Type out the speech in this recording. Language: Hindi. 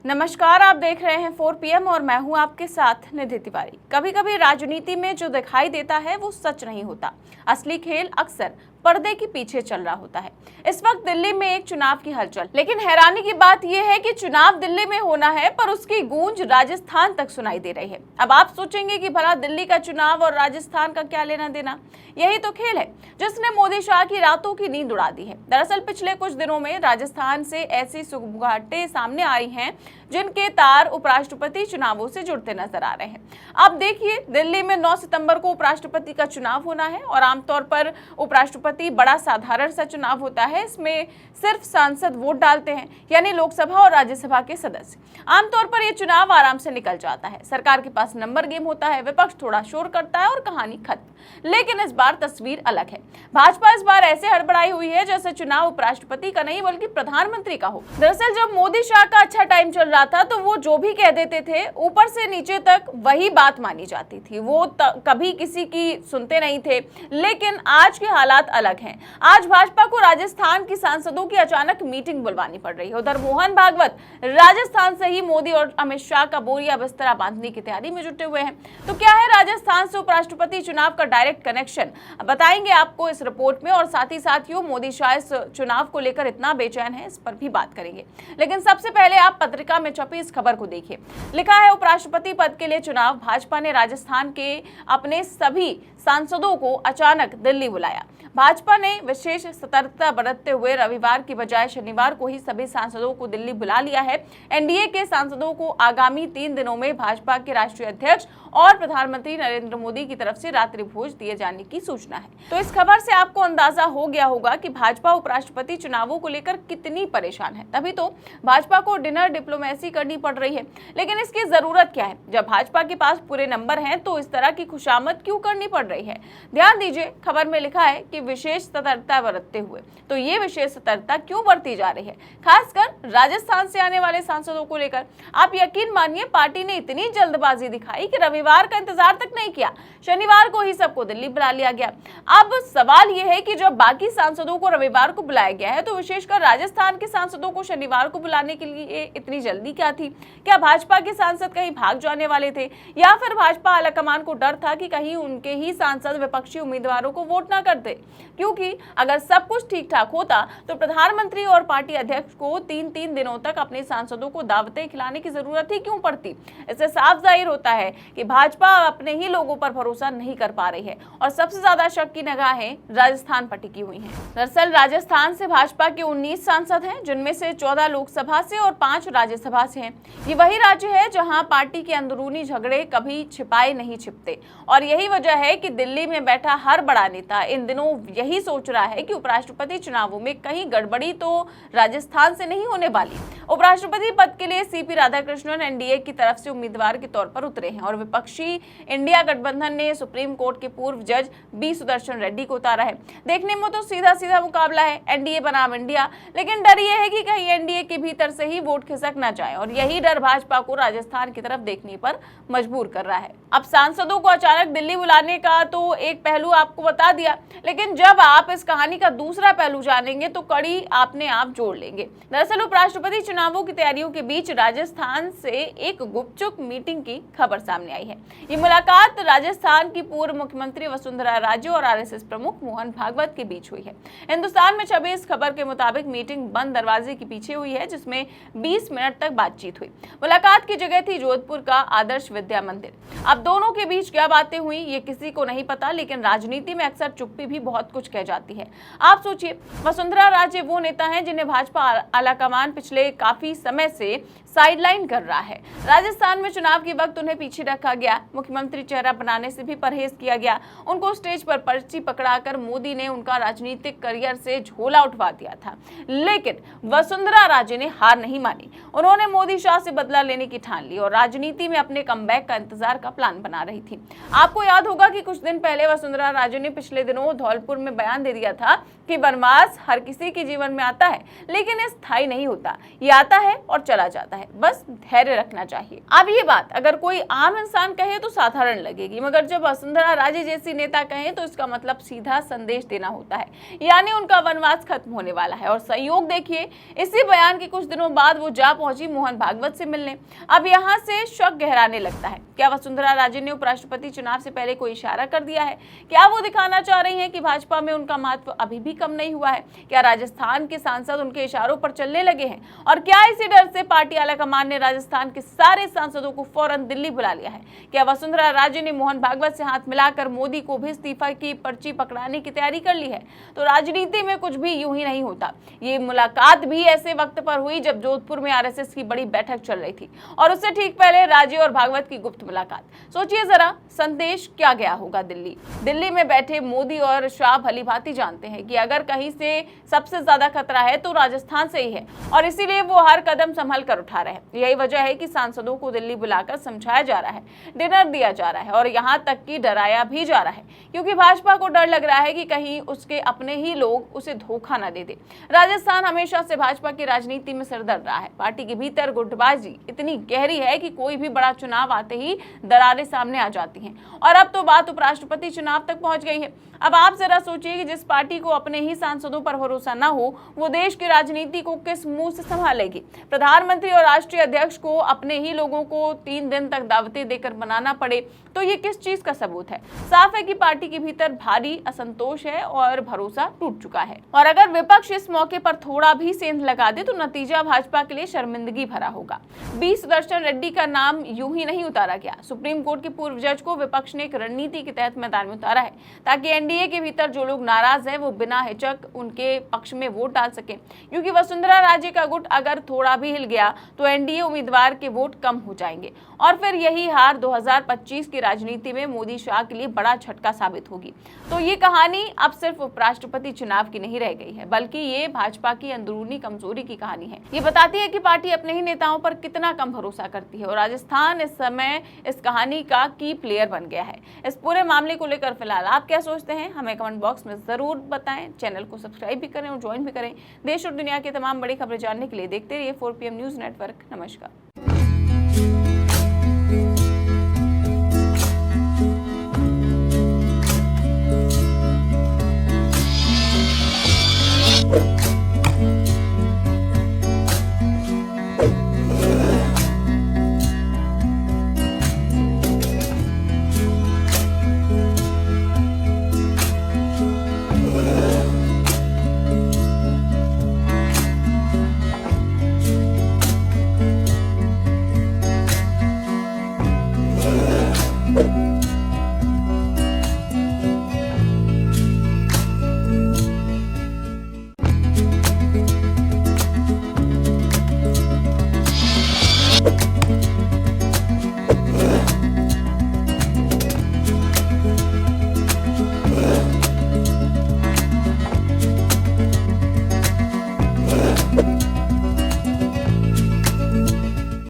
नमस्कार, आप देख रहे हैं 4 PM और मैं हूं आपके साथ निधि तिवारी। कभी कभी राजनीति में जो दिखाई देता है वो सच नहीं होता। असली खेल अक्सर पर्दे के पीछे चल रहा होता है। इस वक्त दिल्ली में एक चुनाव की हलचल, लेकिन हैरानी की बात यह है कि चुनाव दिल्ली में होना है पर उसकी गूंज राजस्थान तक सुनाई दे रही है। अब आप सोचेंगे कि भला दिल्ली का चुनाव और राजस्थान का क्या लेना देना। यही तो खेल है जिसने मोदी शाह की रातों की नींद उड़ा दी है। दरअसल पिछले कुछ दिनों में राजस्थान से ऐसी सुगबुगाहटें सामने आई हैं जिनके तार उपराष्ट्रपति चुनावों से जुड़ते नजर आ रहे हैं। अब देखिए, दिल्ली में 9 सितंबर को उपराष्ट्रपति का चुनाव होना है और आमतौर पर उपराष्ट्रपति बड़ा साधारण सा चुनाव होता है। इसमें सिर्फ सांसद वोट डालते हैं, यानी लोकसभा और राज्यसभा के सदस्य। आमतौर पर यह चुनाव आराम से निकल जाता है। सरकार के पास नंबर गेम होता है, विपक्ष थोड़ा शोर करता है और कहानी खत्म। लेकिन इस बार तस्वीर अलग है। भाजपा इस बार ऐसे हड़बड़ाई हुई है जैसे चुनाव उपराष्ट्रपति का नहीं बल्कि प्रधानमंत्री का हो। दरअसल जब मोदी शाह का अच्छा टाइम चल रहा था तो वो जो भी कह देते थे ऊपर से नीचे तक वही बात मानी जाती थी। वो कभी किसी की सुनते नहीं थे। लेकिन आज के हालात अलग हैं। आज भाजपा को राजस्थान की सांसदों की अचानक मीटिंग बुलवानी पड़ रही है। उधर मोहन भागवत राजस्थान से ही मोदी और अमित शाह का बोरिया बिस्तरा बांधने की तैयारी में जुटे हुए हैं। तो क्या है राजस्थान से उपराष्ट्रपति चुनाव का डायरेक्ट कनेक्शन, बताएंगे आपको इस रिपोर्ट में। और साथ ही साथियों, मोदी शाह इस चुनाव को लेकर इतना बेचैन है, इस पर भी बात करेंगे। लेकिन सबसे पहले आप पत्रिका में छपी इस खबर को देखिए। लिखा है, उपराष्ट्रपति पद के लिए चुनाव, भाजपा ने राजस्थान के अपने सभी सांसदों को अचानक दिल्ली बुलाया। भाजपा ने विशेष सतर्कता बरतते हुए रविवार की बजाय शनिवार को ही सभी सांसदों को दिल्ली बुला लिया है। एनडीए के सांसदों को आगामी 3 दिनों में भाजपा के राष्ट्रीय अध्यक्ष और प्रधानमंत्री नरेंद्र मोदी की तरफ से रात्रि भोज दिए जाने की सूचना है। तो इस खबर से आपको अंदाजा हो गया होगा कि भाजपा उपराष्ट्रपति चुनावों को लेकर कितनी परेशान है। तभी तो भाजपा को डिनर डिप्लोमेसी करनी पड़ रही है। लेकिन इसकी जरूरत क्या है? जब भाजपा के पास पूरे नंबर हैं तो इस तरह की खुशामद क्यों करनी पड़ रही है? ध्यान दीजिए, खबर में लिखा है कि विशेष सतर्कता बरतते हुए। तो ये विशेष सतर्कता क्यों बरती जा रही है, खासकर राजस्थान से आने वाले सांसदों को लेकर? आप यकीन मानिए, पार्टी ने इतनी जल्दबाजी दिखाई कि रविवार का इंतजार तक नहीं किया, शनिवार को ही सबको दिल्ली बुला लिया गया। अब सवाल यह है कि जब बाकी सांसदों को रविवार को बुलाया गया है तो विशेषकर राजस्थान के सांसदों को शनिवार को बुलाने के लिए इतनी जल्दी क्या थी? क्या भाजपा के सांसद कहीं भाग जाने वाले थे, या फिर भाजपा आलाकमान को डर था कि कहीं उनके ही सांसद विपक्षी उम्मीदवारों को वोट ना करते? क्योंकि अगर सब कुछ ठीक ठाक होता तो प्रधानमंत्री और पार्टी अध्यक्ष को 3-3 दिनों तक अपने सांसदों को दावतें खिलाने की जरूरत ही क्यों पड़ती? इससे साफ जाहिर होता है कि भाजपा अपने ही लोगों पर भरोसा नहीं कर पा रही है और सबसे ज्यादा शक की निगाहें राजस्थान पर टिकी हुई हैं। दरअसल राजस्थान से भाजपा के 19 सांसद हैं, जिनमें से 14 लोकसभा से और 5 राज्यसभा से हैं। ये वही राज्य है जहां पार्टी के अंदरूनी झगड़े कभी छिपाए नहीं छिपते और यही वजह है कि दिल्ली में बैठा हर बड़ा नेता इन दिनों यही सोच रहा है कि उपराष्ट्रपति चुनावों में कहीं गड़बड़ी तो राजस्थान से नहीं होने वाली। उपराष्ट्रपति पद के लिए सीपी राधाकृष्णन एनडीए की तरफ से उम्मीदवार के तौर पर उतरे हैं और विपक्षी इंडिया गठबंधन ने सुप्रीम कोर्ट के पूर्व जज बी सुदर्शन रेड्डी को उतारा है। देखने में तो सीधा सीधा मुकाबला है, एनडीए बनाम इंडिया। लेकिन डर यह है कि कहीं एनडीए के भीतर से ही वोट खिसक ना जाए और यही डर भाजपा को राजस्थान की तरफ देखने पर मजबूर कर रहा है। अब सांसदों को अचानक दिल्ली बुलाने का तो एक पहलू आपको बता दिया, लेकिन जब आप इस कहानी का दूसरा पहलू जानेंगे तो कड़ी आपने आप जोड़ लेंगे। दरअसल उपराष्ट्रपति चुनावों की तैयारियों के बीच राजस्थान से एक गुपचुप मीटिंग की खबर सामने आई है। ये मुलाकात राजस्थान की पूर्व मुख्यमंत्री वसुंधरा राजे और आरएसएस प्रमुख मोहन भागवत के बीच हुई है। हिंदुस्तान में छपी इस खबर के मुताबिक मीटिंग बंद दरवाजे के पीछे हुई है, जिसमें 20 मिनट तक बातचीत हुई। मुलाकात की जगह थी जोधपुर का आदर्श विद्या मंदिर। अब दोनों के बीच क्या बातें हुई ये किसी को नहीं पता, लेकिन राजनीति में अक्सर चुप्पी भी बहुत कुछ कह जाती है। आप सोचिए, वसुंधरा राजे वो नेता हैं जिन्हें भाजपा आलाकमान पिछले काफी समय से साइडलाइन कर रहा है। राजस्थान में चुनाव के वक्त उन्हें पीछे रखा गया, मुख्यमंत्री चेहरा बनाने से भी परहेज किया गया। उनको स्टेज पर पर्ची पकड़ाकर मोदी ने उनका राजनीतिक करियर से झोला उठवा दिया था। लेकिन वसुंधरा राजे ने हार नहीं मानी। उन्होंने मोदी शाह से बदला लेने की ठान ली और राजनीति में अपने कमबैक का इंतजार का प्लान बना रही थी। आपको याद होगा कि कुछ दिन पहले वसुंधरा राजे ने पिछले दिनों धौलपुर में बयान दे दिया था कि वनवास हर किसी के जीवन में आता है, लेकिन ये स्थायी नहीं होता। ये आता है और चला जाता है, बस धैर्य रखना चाहिए। अब ये बात अगर कोई आम इंसान कहे तो साधारण लगेगी, मगर जब वसुंधरा राजे जैसी नेता कहें तो इसका मतलब सीधा संदेश देना होता है, यानी उनका वनवास खत्म होने वाला है। और संयोग देखिए, इसी बयान के कुछ दिनों बाद वो जा पहुंची मोहन भागवत से मिलने। अब यहाँ से शक गहराने लगता है, क्या वसुंधरा राजे ने उपराष्ट्रपति चुनाव से पहले कोई इशारा कर दिया है? क्या वो दिखाना चाह रही हैं कि भाजपा में उनका महत्व अभी भी कम नहीं हुआ है? क्या राजस्थान के सांसद उनके इशारों पर चलने लगे हैं? और क्या इसी डर से पार्टी आलाकमान ने राजस्थान के सारे सांसदों को फौरन दिल्ली बुला लिया है? क्या वसुंधरा राजे ने मोहन भागवत से हाथ मिलाकर मोदी को भी इस्तीफा की पर्ची पकड़ाने की तैयारी कर ली है? तो राजनीति में कुछ भी यूं ही नहीं होता। ये मुलाकात भी ऐसे वक्त पर हुई जब जोधपुर में आरएसएस की बड़ी बैठक चल रही थी, और उससे ठीक पहले राजे और भागवत की गुप्त मुलाकात। सोचिए जरा, संदेश क्या गया होगा दिल्ली में बैठे मोदी और शाह भली भांति जानते हैं कि अगर कहीं से सबसे ज्यादा खतरा है तो राजस्थान से ही है, और इसीलिए वो हर कदम संभल कर उठा रहे हैं। यही वजह है कि सांसदों को दिल्ली बुलाकर समझाया जा रहा है, डिनर दिया जा रहा है, और यहाँ तक कि डराया भी जा रहा है, क्योंकि भाजपा को डर लग रहा है कि कहीं उसके अपने ही लोग उसे धोखा न दे दे। राजस्थान हमेशा से भाजपा की राजनीति में सिरदर्द रहा है। पार्टी के भीतर गुटबाजी इतनी गहरी है कि कोई भी बड़ा चुनाव आते ही दरारें सामने आ जाती हैं, और अब तो बात उपराष्ट्रपति चुनाव तक पहुंच गई है। अब आप जरा सोचिए कि जिस पार्टी को अपने ही सांसदों पर भरोसा न हो, वो देश की राजनीति को किस मुंह से संभालेगी? प्रधानमंत्री और राष्ट्रीय अध्यक्ष को अपने ही लोगों को 3 दिन तक दावतें देकर बनाना पड़े, तो ये किस चीज का सबूत है? साफ है कि पार्टी के भीतर भारी असंतोष है और भरोसा टूट चुका है। और अगर विपक्ष इस मौके पर थोड़ा भी सेंध लगा दे तो नतीजा भाजपा के लिए शर्मिंदगी भरा होगा। बी सुदर्शन रेड्डी का नाम यूं ही नहीं उतारा गया। सुप्रीम कोर्ट के पूर्व जज को विपक्ष ने एक रणनीति के तहत मैदान में उतारा है, ताकि एनडीए के भीतर जो लोग नाराज हैं वो बिना हिचक उनके पक्ष में वोट डाल सके, क्योंकि वसुंधरा राजे का गुट अगर थोड़ा भी हिल गया तो एनडीए उम्मीदवार के वोट कम हो जाएंगे, और फिर यही हार 2025 की राजनीति में मोदी शाह के लिए बड़ा झटका साबित होगी। तो ये कहानी अब सिर्फ उपराष्ट्रपति चुनाव की नहीं रह गई है, बल्कि ये भाजपा की अंदरूनी कमजोरी की कहानी है। ये बताती है कि पार्टी अपने ही नेताओं पर कितना कम भरोसा करती है, और राजस्थान इस समय इस कहानी का की प्लेयर बन गया है। इस पूरे मामले को लेकर फिलहाल आप क्या सोचते हैं, हमें कमेंट बॉक्स में जरूर बताएं। चैनल को सब्सक्राइब भी करें और ज्वाइन भी करें। देश और दुनिया की तमाम बड़ी खबरें जानने के लिए देखते रहिए 4PM न्यूज नेटवर्क। नमस्कार।